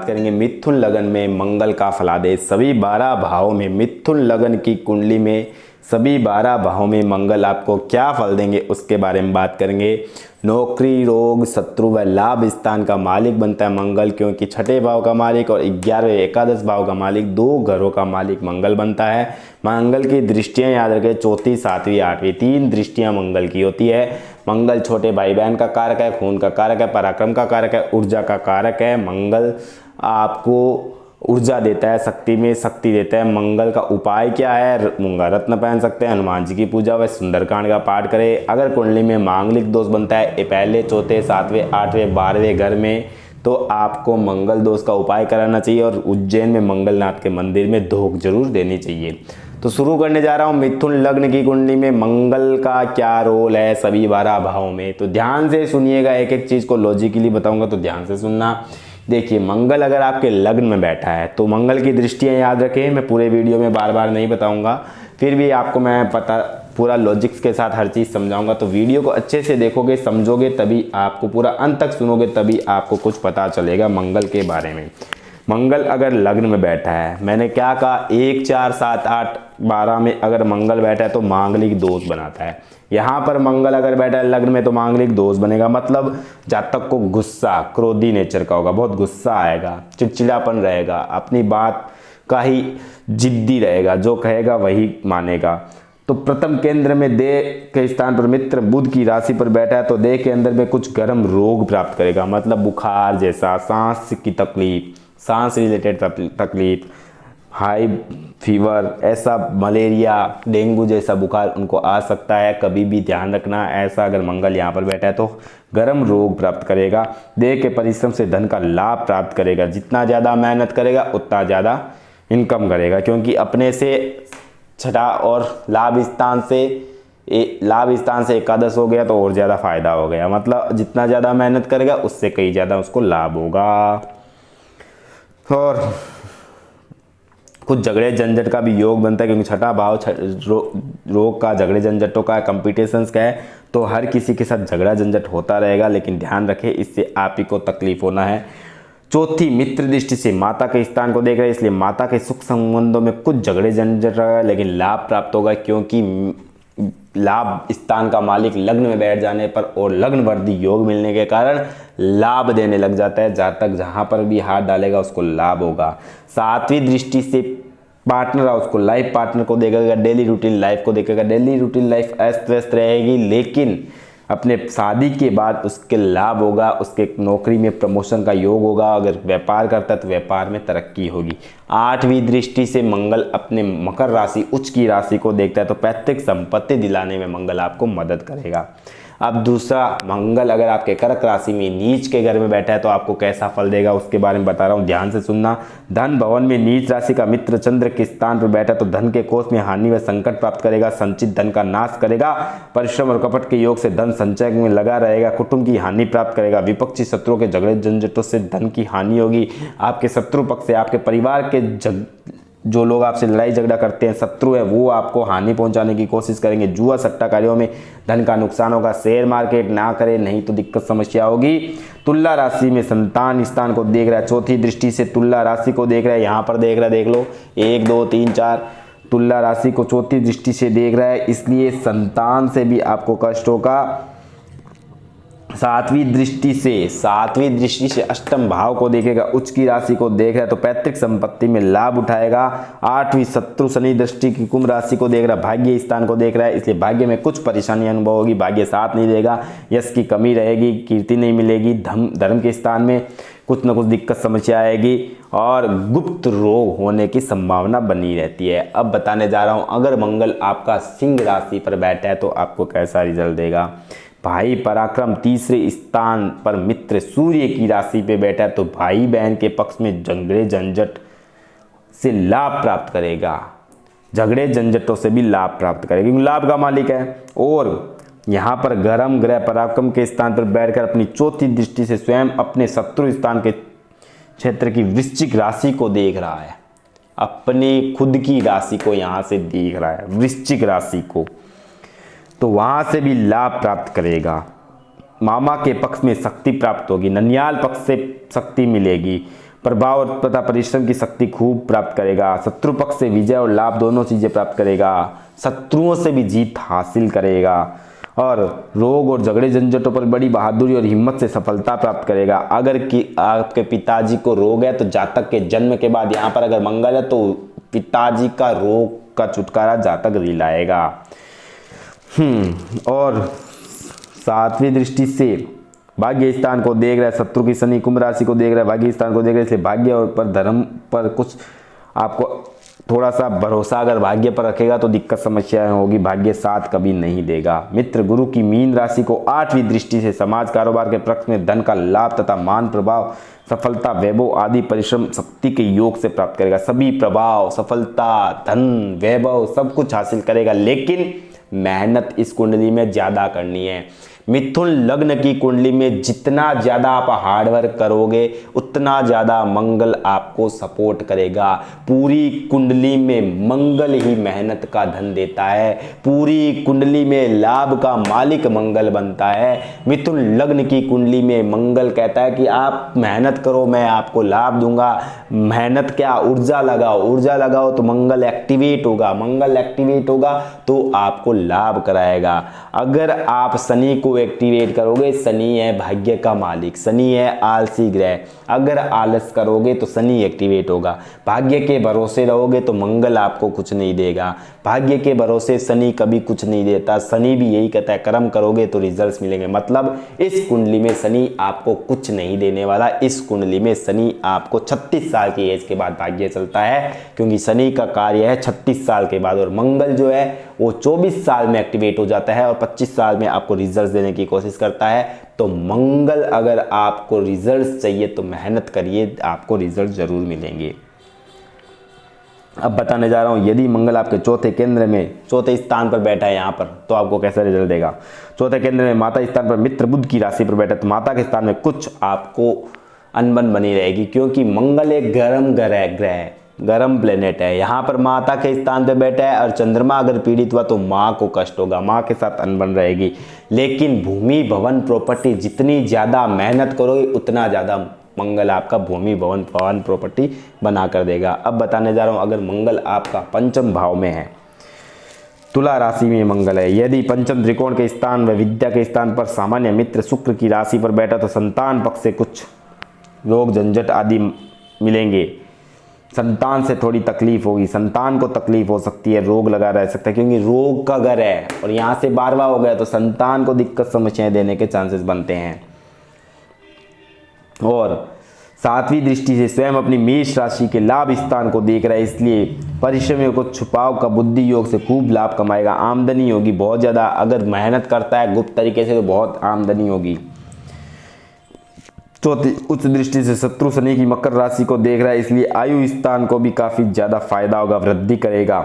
करेंगे मिथुन लगन में मंगल का फलादेश। सभी 12 भावों में मिथुन लगन की कुंडली में सभी 12 भावों में मंगल आपको क्या फल देंगे उसके बारे में बात करेंगे। नौकरी, रोग, शत्रु व लाभ स्थान का मालिक बनता है मंगल, क्योंकि छठे भाव का मालिक और 11वें एकादश भाव का मालिक, 2 घरों का मालिक मंगल बनता है। मंगल की दृष्टियां याद रखें, चौथी, सातवीं, आठवीं, 3 दृष्टियां मंगल की होती है। मंगल छोटे भाई बहन का कारक है, खून का कारक है, पराक्रम का कारक है, ऊर्जा का कारक है। मंगल आपको ऊर्जा देता है, शक्ति में शक्ति देता है। मंगल का उपाय क्या है? मूंगा रत्न पहन सकते हैं, हनुमान जी की पूजा व सुंदरकांड का पाठ करें। अगर कुंडली में मांगलिक दोष बनता है पहले, चौथे, सातवें, आठवें, 12वें घर में, तो आपको मंगल दोष का उपाय कराना चाहिए और उज्जैन में मंगलनाथ के मंदिर में धूप जरूर देनी चाहिए। तो शुरू करने जा रहा हूँ मिथुन लग्न की कुंडली में मंगल का क्या रोल है सभी 12 भावों में। तो ध्यान से सुनिएगा, एक एक चीज को लॉजिकली बताऊंगा तो ध्यान से सुनना। देखिए, मंगल अगर आपके लग्न में बैठा है तो मंगल की दृष्टियां याद रखें। मैं पूरे वीडियो में बार बार नहीं बताऊंगा, फिर भी आपको मैं पूरा लॉजिक्स के साथ हर चीज़ समझाऊंगा। तो वीडियो को अच्छे से देखोगे, समझोगे, तभी आपको पूरा अंत तक सुनोगे, तभी आपको कुछ पता चलेगा मंगल के बारे में। मंगल अगर लग्न में बैठा है, मैंने क्या कहा, 1, 4, 7, 8, 12 में अगर मंगल बैठा है तो मांगलिक दोष बनाता है। यहाँ पर मंगल अगर बैठा है लग्न में तो मांगलिक दोष बनेगा, मतलब जातक को गुस्सा, क्रोधी नेचर का होगा, बहुत गुस्सा आएगा, चिड़चिड़ापन रहेगा, अपनी बात का ही जिद्दी रहेगा, जो कहेगा वही मानेगा। तो प्रथम केंद्र में देह के स्थान पर मित्र बुध की राशि पर बैठा है तो देह के अंदर में कुछ गर्म रोग प्राप्त करेगा, मतलब बुखार जैसा, सांस की तकलीफ, सांस रिलेटेड तकलीफ, हाई फीवर, ऐसा मलेरिया, डेंगू जैसा बुखार उनको आ सकता है। कभी भी ध्यान रखना, ऐसा अगर मंगल यहाँ पर बैठा है तो गर्म रोग प्राप्त करेगा। देह के परिश्रम से धन का लाभ प्राप्त करेगा, जितना ज़्यादा मेहनत करेगा उतना ज़्यादा इनकम करेगा, क्योंकि अपने से छठा और लाभ स्थान से एकादश हो गया तो और ज़्यादा फायदा हो गया, मतलब जितना ज़्यादा मेहनत करेगा उससे कई ज़्यादा उसको लाभ होगा। और कुछ झगड़े झंझट का भी योग बनता है, क्योंकि छठा भाव रोग का, झगड़े झंझटों का, कंपटीशंस का है, तो हर किसी के साथ झगड़ा झंझट होता रहेगा, लेकिन ध्यान रखें इससे आप ही को तकलीफ होना है। चौथी, मित्र दृष्टि से माता के स्थान को देख रहे हैं, इसलिए माता के सुख संबंधों में कुछ झगड़े झंझट रहेगा, लेकिन लाभ प्राप्त होगा, क्योंकि लाभ स्थान का मालिक लग्न में बैठ जाने पर और लग्न वर्धी योग मिलने के कारण लाभ देने लग जाता है। जातक जहां पर भी हाथ डालेगा उसको लाभ होगा। 7वीं दृष्टि से पार्टनर है, उसको लाइफ पार्टनर को देखेगा, डेली रूटीन लाइफ को देखेगा। डेली रूटीन लाइफ अस्त व्यस्त रहेगी, लेकिन अपने शादी के बाद उसके लाभ होगा, उसके नौकरी में प्रमोशन का योग होगा। अगर व्यापार करता है तो व्यापार में तरक्की होगी। 8वीं दृष्टि से मंगल अपने मकर राशि उच्च की राशि को देखता है तो पैतृक संपत्ति दिलाने में मंगल आपको मदद करेगा। अब दूसरा, मंगल अगर आपके कर्क राशि में नीच के घर में बैठा है तो आपको कैसा फल देगा उसके बारे में बता रहा हूँ, ध्यान से सुनना। धन भवन में नीच राशि का मित्र चंद्र के स्थान पर बैठा तो धन के कोष में हानि व संकट प्राप्त करेगा, संचित धन का नाश करेगा, परिश्रम और कपट के योग से धन संचय में लगा रहेगा, कुटुंब की हानि प्राप्त करेगा, विपक्षी शत्रुओं के झगड़े झंझटों से धन की हानि होगी, आपके शत्रु पक्ष से, आपके परिवार के जो लोग आपसे लड़ाई झगड़ा करते हैं, शत्रु है, वो आपको हानि पहुंचाने की कोशिश करेंगे। जुआ सट्टा कार्यों में धन का नुकसान होगा। शेयर मार्केट ना करें, नहीं तो दिक्कत समस्या होगी। तुला राशि में संतान स्थान को देख रहा है, चौथी दृष्टि से तुला राशि को देख रहा है, यहाँ पर देख रहा है, देख लो 1, 2, 3, 4 तुला राशि को चौथी दृष्टि से देख रहा है, इसलिए संतान से भी आपको कष्ट होगा। 7वीं दृष्टि से अष्टम भाव को देखेगा, उच्च की राशि को देख रहा है तो पैतृक संपत्ति में लाभ उठाएगा। 8वीं शत्रु शनि दृष्टि की कुंभ राशि को देख रहा है, भाग्य स्थान को देख रहा है, इसलिए भाग्य में कुछ परेशानी अनुभव होगी, भाग्य साथ नहीं देगा, यश की कमी रहेगी, कीर्ति नहीं मिलेगी, धर्म के स्थान में कुछ न कुछ दिक्कत समस्या आएगी और गुप्त रोग होने की संभावना बनी रहती है। अब बताने जा रहा हूं, अगर मंगल आपका सिंह राशि पर बैठा है तो आपको कैसा रिजल्ट देगा। भाई पराक्रम, तीसरे स्थान पर मित्र सूर्य की राशि पे बैठा है तो भाई बहन के पक्ष में झगड़े झंझट से लाभ प्राप्त करेगा, झगड़े झंझटों से भी लाभ प्राप्त करेगा क्योंकि लाभ का मालिक है। और यहाँ पर गर्म ग्रह पराक्रम के स्थान पर बैठकर अपनी चौथी दृष्टि से स्वयं अपने शत्रु स्थान के क्षेत्र की वृश्चिक राशि को देख रहा है, अपनी खुद की राशि को यहाँ से देख रहा है, वृश्चिक राशि को, तो वहां से भी लाभ प्राप्त करेगा। मामा के पक्ष में शक्ति प्राप्त होगी, ननियाल पक्ष से शक्ति मिलेगी, प्रभाव तथा परिश्रम की शक्ति खूब प्राप्त करेगा। शत्रु पक्ष से विजय और लाभ दोनों चीजें प्राप्त करेगा। शत्रुओं से भी जीत हासिल करेगा और रोग और झगड़े झंझटों पर बड़ी बहादुरी और हिम्मत से सफलता प्राप्त करेगा। अगर कि आपके पिताजी को रोग है तो जातक के जन्म के बाद यहाँ पर अगर मंगल है तो पिताजी का रोग का छुटकारा जातक दिलाएगा। और 7वीं दृष्टि से भाग्य स्थान को देख रहा है शत्रु की शनि, कुंभ राशि को देख रहा है, भाग्य स्थान को देख रहा है, इसलिए भाग्य और पर धर्म पर कुछ आपको थोड़ा सा भरोसा अगर भाग्य पर रखेगा तो दिक्कत समस्याएं होगी। भाग्य साथ कभी नहीं देगा। मित्र गुरु की मीन राशि को 8वीं दृष्टि से समाज कारोबार के पक्ष में धन का लाभ तथा मान प्रभाव सफलता वैभव आदि परिश्रम शक्ति के योग से प्राप्त करेगा। सभी प्रभाव सफलता धन वैभव सब कुछ हासिल करेगा, लेकिन मेहनत इस कुंडली में ज्यादा करनी है। मिथुन लग्न की कुंडली में जितना ज्यादा आप हार्डवर्क करोगे उतना ज्यादा मंगल आपको सपोर्ट करेगा। पूरी कुंडली में मंगल ही मेहनत का धन देता है, पूरी कुंडली में लाभ का मालिक मंगल बनता है। मिथुन लग्न की कुंडली में मंगल कहता है कि आप मेहनत करो, मैं आपको लाभ दूंगा। मेहनत क्या, ऊर्जा लगाओ, ऊर्जा लगाओ तो मंगल एक्टिवेट होगा, मंगल एक्टिवेट होगा तो आपको लाभ कराएगा। अगर आप शनि को एक्टिवेट करोगे, शनि है भाग्य का मालिक, शनि है आलसी ग्रह, अगर आलस करोगे तो शनि एक्टिवेट होगा। भाग्य के भरोसे रहोगे तो मंगल आपको कुछ नहीं देगा। भाग्य के भरोसे शनि कभी कुछ नहीं देता। शनि भी यही कहता है कर्म करोगे तो रिजल्ट्स मिलेंगे। मतलब इस कुंडली में शनि आपको कुछ नहीं देने वाला। इस कुंडली में शनि आपको 36 साल की एज के बाद भाग्य चलता है, क्योंकि शनि का कार्य है 36 साल के बाद, और मंगल जो है वो 24 साल में एक्टिवेट हो जाता है और 25 साल में आपको रिजल्ट देने की कोशिश करता है। तो मंगल अगर आपको रिजल्ट चाहिए तो मेहनत करिए, आपको रिजल्ट जरूर मिलेंगे। अब बताने जा रहा हूं, यदि मंगल आपके चौथे केंद्र में चौथे स्थान पर बैठा है यहाँ पर तो आपको कैसा रिजल्ट देगा। चौथे केंद्र में माता स्थान पर मित्र बुध की राशि पर बैठा तो माता के स्थान में कुछ आपको अनबन बनी रहेगी, क्योंकि मंगल एक गर्म ग्रह है, गर्म प्लेनेट है। यहाँ पर माता के स्थान पे बैठा है और चंद्रमा अगर पीड़ित हुआ तो माँ को कष्ट होगा, माँ के साथ अनबन रहेगी। लेकिन भूमि भवन प्रॉपर्टी जितनी ज़्यादा मेहनत करोगे उतना ज़्यादा मंगल आपका भूमि भवन प्रॉपर्टी बना कर देगा। अब बताने जा रहा हूँ, अगर मंगल आपका पंचम भाव में है, तुला राशि में मंगल है, यदि पंचम त्रिकोण के स्थान व विद्या के स्थान पर सामान्य मित्र शुक्र की राशि पर बैठा तो संतान पक्ष से कुछ रोग झंझट आदि मिलेंगे। संतान से थोड़ी तकलीफ होगी, संतान को तकलीफ हो सकती है, रोग लगा रह सकता है, क्योंकि रोग का घर है और यहाँ से 12वां हो गया तो संतान को दिक्कत समस्याएं देने के चांसेस बनते हैं। और 7वीं दृष्टि से स्वयं अपनी मेष राशि के लाभ स्थान को देख रहा है, इसलिए परिश्रमियों को छुपाव का बुद्धि योग से खूब लाभ कमाएगा। आमदनी होगी बहुत ज़्यादा, अगर मेहनत करता है गुप्त तरीके से तो बहुत आमदनी होगी। चौथी उच्च दृष्टि से शत्रु शनि की मकर राशि को देख रहा है, इसलिए आयु स्थान को भी काफी ज्यादा फायदा होगा, वृद्धि करेगा।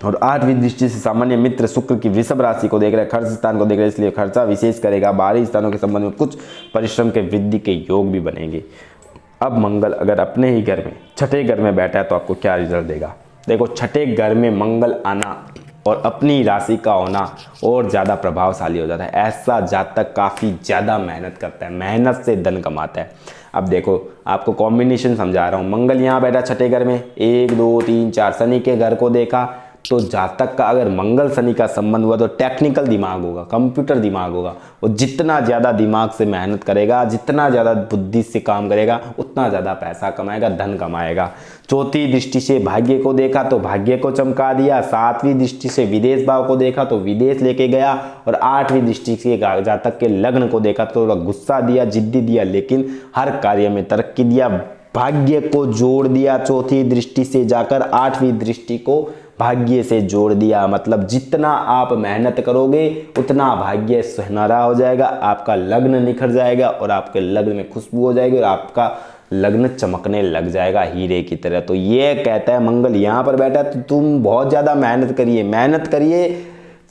और 8वीं दृष्टि से सामान्य मित्र शुक्र की वृषभ राशि को देख रहा है, खर्च स्थान को देख रहा है, इसलिए खर्चा विशेष करेगा। बाहरी स्थानों के संबंध में कुछ परिश्रम के वृद्धि के योग भी बनेंगे। अब मंगल अगर अपने ही घर में छठे घर में बैठा है तो आपको क्या रिजल्ट देगा। देखो, छठे घर में मंगल आना और अपनी राशि का होना और ज़्यादा प्रभावशाली हो जाता है। ऐसा जातक काफ़ी ज़्यादा मेहनत करता है, मेहनत से धन कमाता है। अब देखो, आपको कॉम्बिनेशन समझा रहा हूँ। मंगल यहाँ बैठा छठे घर में, 1 2 3 4 शनि के घर को देखा तो जातक का अगर मंगल शनि का संबंध हुआ तो टेक्निकल दिमाग होगा, कंप्यूटर दिमाग होगा। वो जितना ज़्यादा दिमाग से मेहनत करेगा, जितना ज़्यादा बुद्धि से काम करेगा उतना ज़्यादा पैसा कमाएगा, धन कमाएगा। चौथी दृष्टि से भाग्य को देखा तो भाग्य को चमका दिया। 7वीं दृष्टि से विदेश भाव को देखा तो विदेश लेके गया। और 8वीं दृष्टि से जातक के लग्न को देखा तो थोड़ा गुस्सा दिया, जिद्दी दिया, लेकिन हर कार्य में तरक्की दिया। भाग्य को जोड़ दिया, चौथी दृष्टि से जाकर 8वीं दृष्टि को भाग्य से जोड़ दिया। मतलब जितना आप मेहनत करोगे उतना भाग्य सुनहरा हो जाएगा, आपका लग्न निखर जाएगा और आपके लग्न में खुशबू हो जाएगी और आपका लग्न चमकने लग जाएगा हीरे की तरह। तो ये कहता है मंगल यहाँ पर बैठा तो तुम बहुत ज़्यादा मेहनत करिए, मेहनत करिए,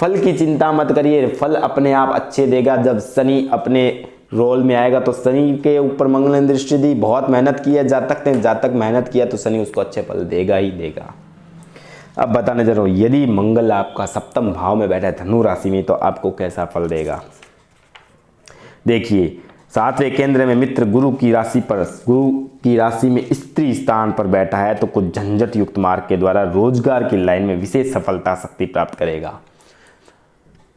फल की चिंता मत करिए, फल अपने आप अच्छे देगा। जब शनि अपने रोल में आएगा तो शनि के ऊपर मंगल ने दृष्टि दी, बहुत मेहनत की है जातक ने, जातक मेहनत किया तो शनि उसको अच्छे फल देगा ही देगा। अब बताने जा रहा हूँ, यदि मंगल आपका सप्तम भाव में बैठा है धनु राशि में तो आपको कैसा फल देगा। देखिए, सातवें केंद्र में मित्र गुरु की राशि में स्त्री स्थान पर बैठा है तो कुछ झंझट युक्त मार्ग के द्वारा रोजगार की लाइन में विशेष सफलता शक्ति प्राप्त करेगा।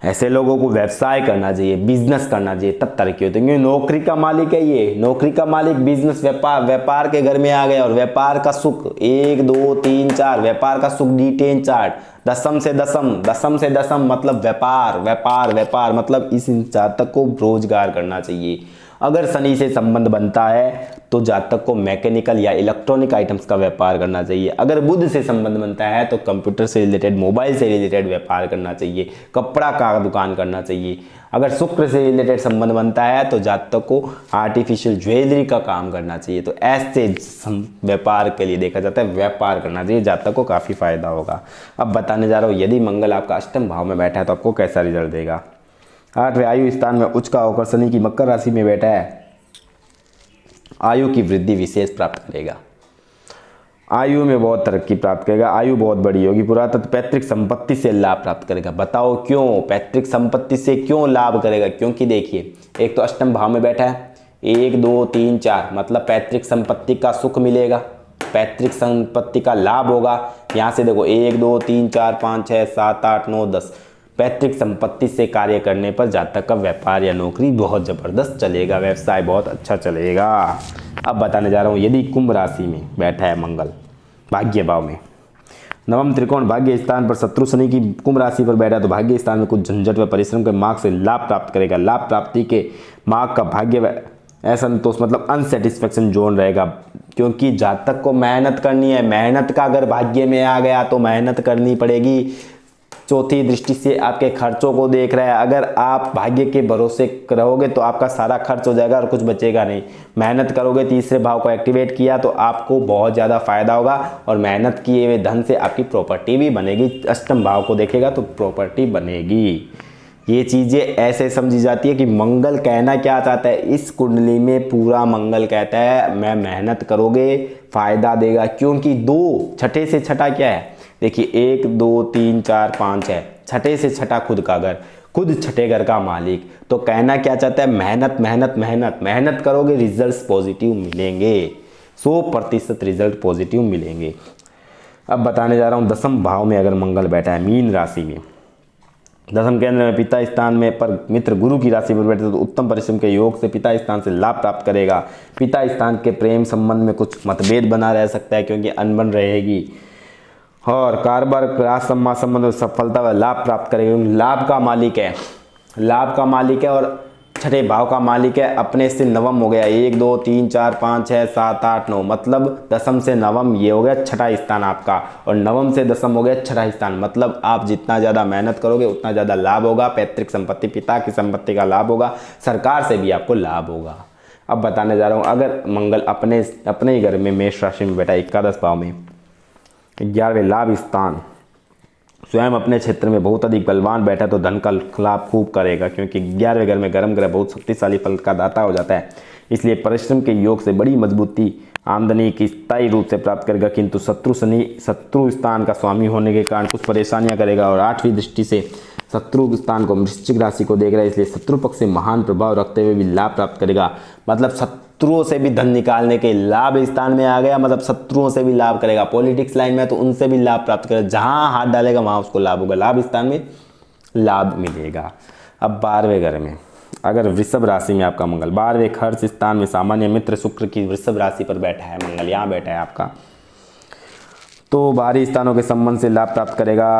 ऐसे लोगों को व्यवसाय करना चाहिए, बिजनेस करना चाहिए, तब तरक्की होती है। क्योंकि नौकरी का मालिक है ये, नौकरी का मालिक बिजनेस व्यापार के घर में आ गया। और व्यापार का सुख 1 2 3 4, व्यापार का सुख D10 चार्ट, दशम से दशम मतलब व्यापार मतलब इस जातक को रोजगार करना चाहिए। अगर शनि से संबंध बनता है तो जातक को मैकेनिकल या इलेक्ट्रॉनिक आइटम्स का व्यापार करना चाहिए। अगर बुध से संबंध बनता है तो कंप्यूटर से रिलेटेड, मोबाइल से रिलेटेड व्यापार करना चाहिए, कपड़ा का दुकान करना चाहिए। अगर शुक्र से रिलेटेड संबंध बनता है तो जातक को आर्टिफिशियल ज्वेलरी का काम करना चाहिए। तो ऐसे व्यापार के लिए देखा जाता है व्यापार करना चाहिए, जातक को काफ़ी फायदा होगा। अब बताने जा रहा हूँ यदि मंगल आपका अष्टम भाव में बैठा है तो आपको कैसा रिजल्ट देगा। 8वें आयु स्थान में उच्च का होकर शनि की मकर राशि में बैठा है, आयु की वृद्धि विशेष प्राप्त करेगा। आयु में बहुत तरक्की प्राप्त करेगा, आयु बहुत बड़ी होगी। पुरातत्व पैतृक संपत्ति से लाभ प्राप्त करेगा। बताओ क्यों पैतृक संपत्ति से क्यों लाभ करेगा? क्योंकि देखिए, एक तो अष्टम भाव में बैठा है, 1 2 3 4 मतलब पैतृक संपत्ति का सुख मिलेगा, पैतृक संपत्ति का लाभ होगा। यहाँ से देखो 1 2 3 4 5 6 7 8 9 10, पैतृक संपत्ति से कार्य करने पर जातक का व्यापार या नौकरी बहुत जबरदस्त चलेगा, व्यवसाय बहुत अच्छा चलेगा। अब बताने जा रहा हूँ यदि कुंभ राशि में बैठा है मंगल भाग्य भाव में, नवम त्रिकोण भाग्य स्थान पर शत्रु शनि की कुंभ राशि पर बैठा है तो भाग्य स्थान में कुछ झंझट व परिश्रम के मार्ग से लाभ प्राप्त करेगा। लाभ प्राप्ति के मार्ग का भाग्य असंतोष मतलब अनसेटिस्फैक्शन जोन रहेगा, क्योंकि जातक को मेहनत करनी है। मेहनत का अगर भाग्य में आ गया तो मेहनत करनी पड़ेगी। चौथी दृष्टि से आपके खर्चों को देख रहा है। अगर आप भाग्य के भरोसे रहोगे तो आपका सारा खर्च हो जाएगा और कुछ बचेगा नहीं। मेहनत करोगे, तीसरे भाव को एक्टिवेट किया तो आपको बहुत ज़्यादा फायदा होगा और मेहनत किए हुए धन से आपकी प्रॉपर्टी भी बनेगी। अष्टम भाव को देखेगा तो प्रॉपर्टी बनेगी। ये चीज़ें ऐसे समझी जाती है कि मंगल कहना क्या चाहता है। इस कुंडली में पूरा मंगल कहता है मैं मेहनत करोगे फायदा देगा, क्योंकि 2 छठे से छठा क्या है देखिए 1 2 3 4 5 है, छठे से छठा खुद का घर, खुद छठे घर का मालिक। तो कहना क्या चाहता है मेहनत मेहनत मेहनत मेहनत करोगे रिजल्ट्स पॉजिटिव मिलेंगे, 100% रिजल्ट पॉजिटिव मिलेंगे। अब बताने जा रहा हूँ दसम भाव में अगर मंगल बैठा है मीन राशि में, दसम केंद्र में पिता स्थान में पर मित्र गुरु की राशि पर बैठे तो उत्तम परिश्रम के योग से पिता स्थान से लाभ प्राप्त करेगा। पिता स्थान के प्रेम संबंध में कुछ मतभेद बना रह सकता है क्योंकि अनबन रहेगी और कारोबार राज सम्मान संबंध में सफलता व लाभ प्राप्त करेगा। लाभ का मालिक है और छठे भाव का मालिक है। अपने से नवम हो गया 1 2 3 4 5 6 7 8 9 मतलब दसम से नवम ये हो गया छठा स्थान आपका, और नवम से दसम हो गया छठा स्थान। मतलब आप जितना ज़्यादा मेहनत करोगे उतना ज़्यादा लाभ होगा। पैतृक संपत्ति पिता की संपत्ति का लाभ होगा, सरकार से भी आपको लाभ होगा। अब बताने जा रहा हूँ अगर मंगल अपने ही घर में मेष राशि में बैठा एकादश भाव में 11वें लाभ स्थान स्वयं अपने क्षेत्र में बहुत अधिक बलवान बैठा तो धन का लाभ खूब करेगा, क्योंकि 11वें घर में गर्म ग्रह बहुत शक्तिशाली फल का दाता हो जाता है। इसलिए परिश्रम के योग से बड़ी मजबूती आमदनी की स्थायी रूप से प्राप्त करेगा। किंतु शत्रु स्थान का स्वामी होने के कारण कुछ परेशानियां करेगा और 8वीं दृष्टि से शत्रु स्थान को वृश्चिक राशि को देख रहा है, इसलिए शत्रु पक्ष से महान प्रभाव रखते हुए भी लाभ प्राप्त करेगा। मतलब शत्रुओं से भी धन निकालने के लाभ स्थान में आ गया, मतलब शत्रुओं से भी लाभ करेगा। पॉलिटिक्स लाइन में तो उनसे भी लाभ प्राप्त करेगा, जहां हाथ डालेगा वहां उसको लाभ होगा, लाभ स्थान में लाभ मिलेगा। अब 12वें घर में अगर वृषभ राशि में आपका मंगल 12वें खर्च स्थान में सामान्य मित्र शुक्र की वृषभ राशि पर बैठा है, मंगल यहाँ बैठा है आपका, तो बाहरी स्थानों के संबंध से लाभ प्राप्त करेगा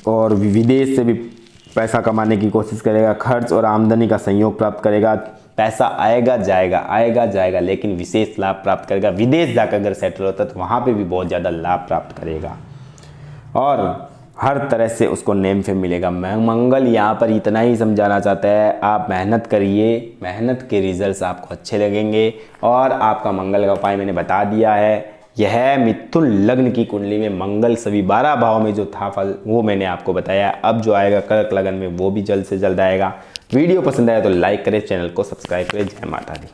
और विदेश से भी पैसा कमाने की कोशिश करेगा। खर्च और आमदनी का संयोग प्राप्त करेगा। पैसा आएगा जाएगा लेकिन विशेष लाभ प्राप्त करेगा। विदेश जाकर अगर सेटल होता है तो वहाँ पे भी बहुत ज़्यादा लाभ प्राप्त करेगा और हर तरह से उसको नेम फेम मिलेगा। मंगल यहाँ पर इतना ही समझाना चाहता है, आप मेहनत करिए, मेहनत के रिजल्ट्स आपको अच्छे लगेंगे। और आपका मंगल का उपाय मैंने बता दिया है। यह मिथुन लग्न की कुंडली में मंगल सभी 12 भाव में जो था फल वो मैंने आपको बताया। अब जो आएगा कर्क लगन में वो भी जल्द से जल्द आएगा। वीडियो पसंद आया तो लाइक करें, चैनल को सब्सक्राइब करें। जय माता दी।